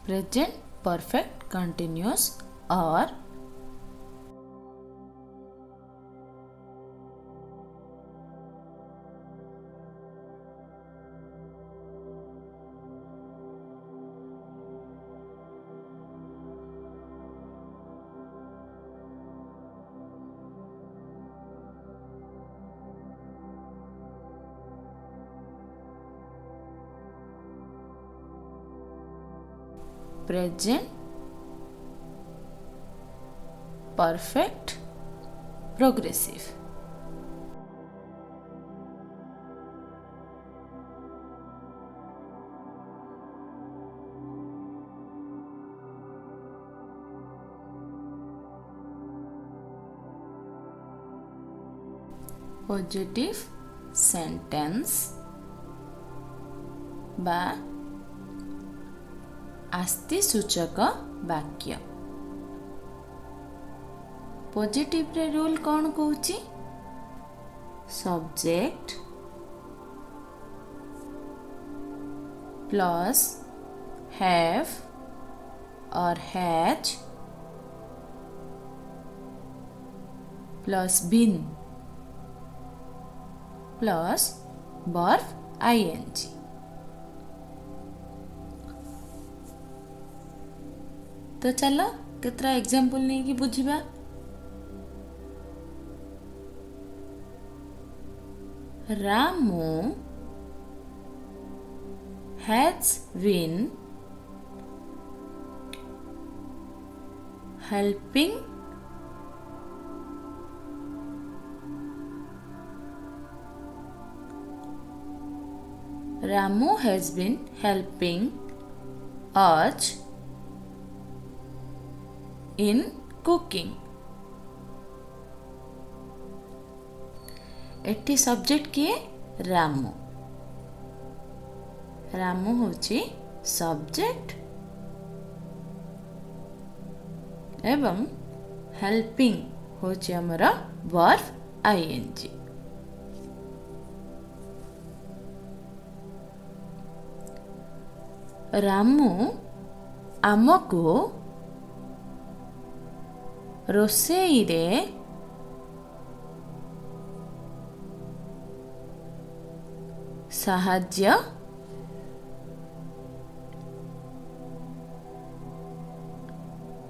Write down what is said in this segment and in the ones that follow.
present perfect continuous or present perfect progressive. Positive sentence बा आस्ति सूचक वाक्य. पॉजिटिव रे रूल कौन कहूची? सब्जेक्ट प्लस हैव और has plus been plus verb ING. तो चलो केतरा एग्जांपल नहीं कि बुझिबा. Ramu has been helping Ramu has been helping us in cooking. Eighty subject किए रामू. रामू होची सब्जेक्ट एवं हेल्पिंग होची हमरा वर्ब आईएनजी. रामू आमको रोसेई रे साहाज्य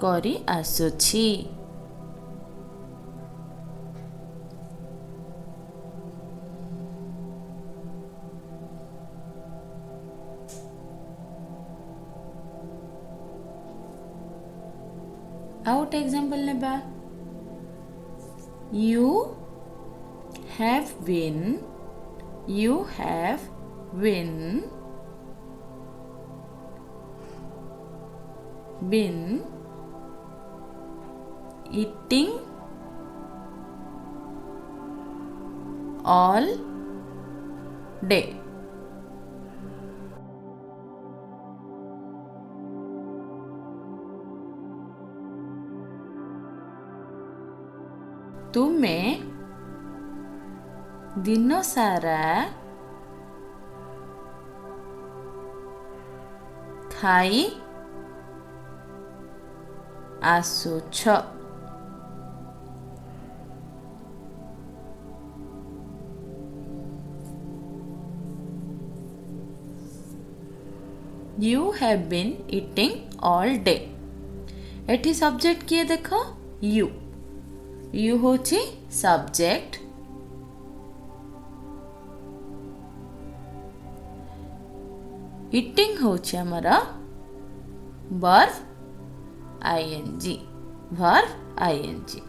करी आसुछि. आउट एग्जांपल नेबा. You have been eating all day. तुमे दिन सारा खाई आसुछ. You have been eating all day. एठी सब्जेक्ट किए देखो you. You होची सब्जेक्ट eating होची हमारा verb ING. Verb ING.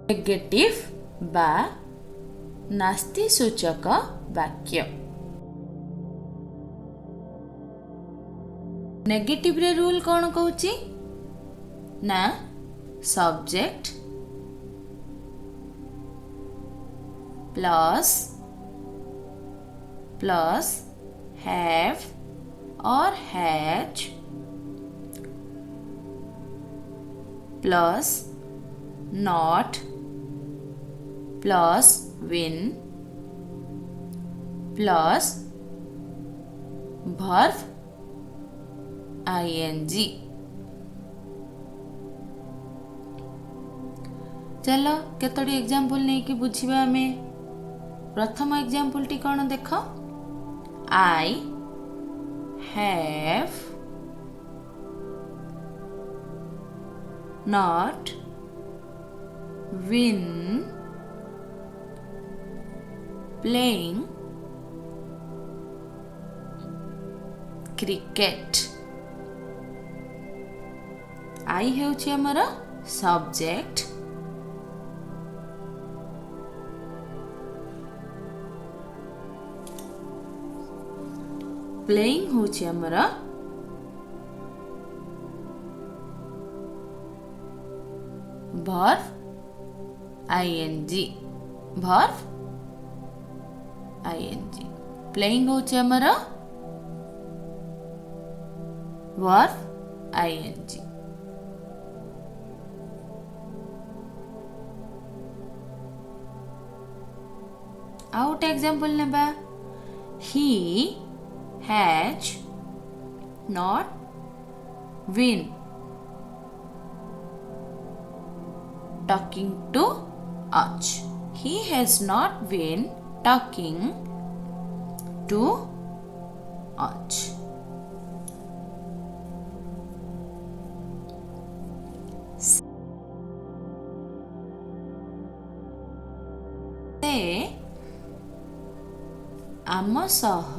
Negative बा नास्ति सूचक वाक्य. नेगेटिव रे रूल कौन कहूची ना सब्जेक्ट प्लस हैव और has plus not plus win plus verb ing। चलो केतोटी एग्जाम्पल नहीं कि बुझिबा आमे। प्रथम एग्जाम्पल टी कौन देख, I have not been playing cricket। I हेउछि हमर सब्जेक्ट, प्लेइंग होछि हमर verb ing। verb ing। Playing होछि हमर verb ing। आउट एग्जाम्पल नेबा, he has not been talking to us। he has not been talking to us। से आम सह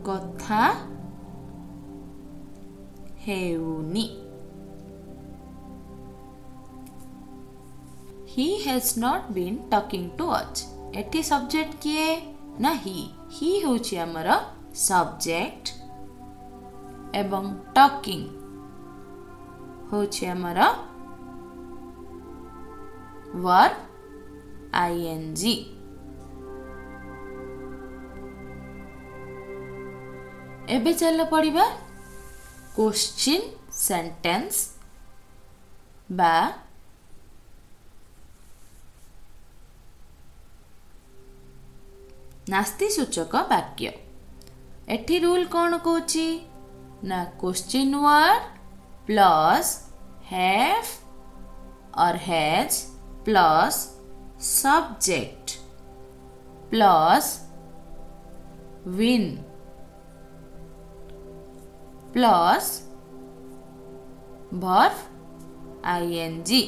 कथा हेउनी। he has not been talking to us। Eighty subject किए ना ही होछि हमर सब्जेक्ट एवं टॉकिंग होछि हमर verb ing। एबे चल पढ़िबा क्वेश्चन सेंटेंस बा नास्ति सूचक वाक्य। एठी रूल कौन कहूची ना क्वेश्चन वर्ड प्लस हैव और has plus subject plus been plus verb ing।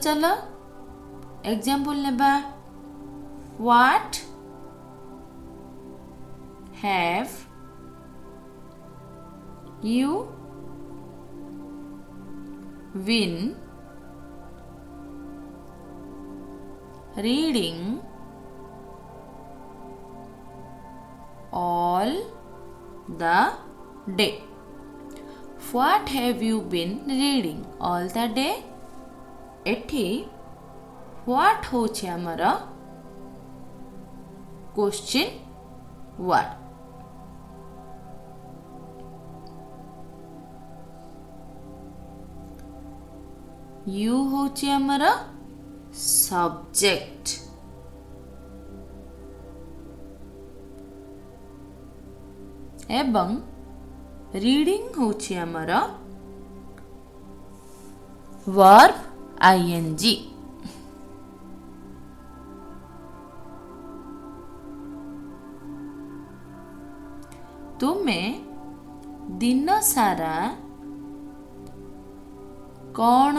चलो एग्जाम्पल नेबा, what have you been reading all the day. What have you been reading all the day. एठी व्हाट होछि हमर question word, you होछि हमर subject, एवं reading होछि हमर verb ing। तुमे दिन सारा कौन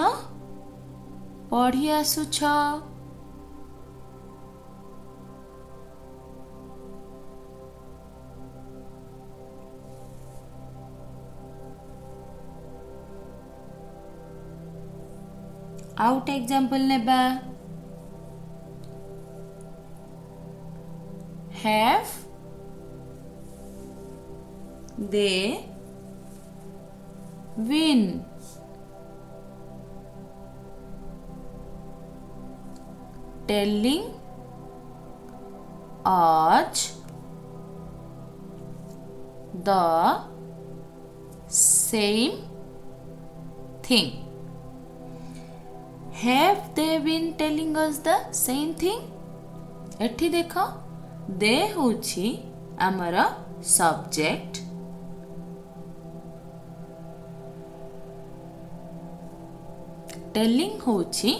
पढ़ी आसुछ। आउट एग्जांपल नेबा have they been telling us the same thing? Have they been telling us the same thing? एठी देखो दे होछि आमर सब्जेक्ट टेलिंग होछि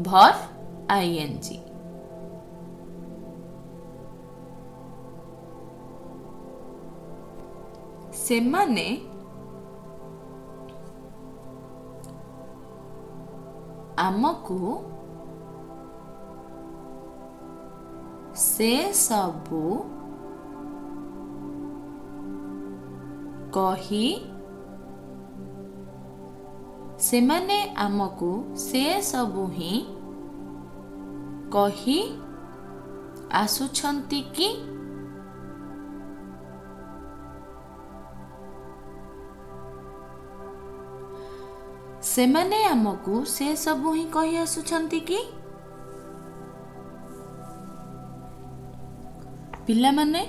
वर्ब आईएनजी सेमाने आमको से सबू कही सेमाने आमको से सबू ही कही आसुछंती कि सेमाने आमको से सबू ही कही आसुछंती कि पिला माने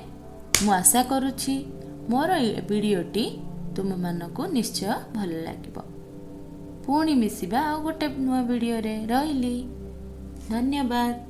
मु आशा करुछि मोर ए वीडियोटी तुम मानकु निश्चय भल लागिबो। पुणी मिसिबा आ गोटे नुआ वीडियो रे रहिली। धन्यवाद।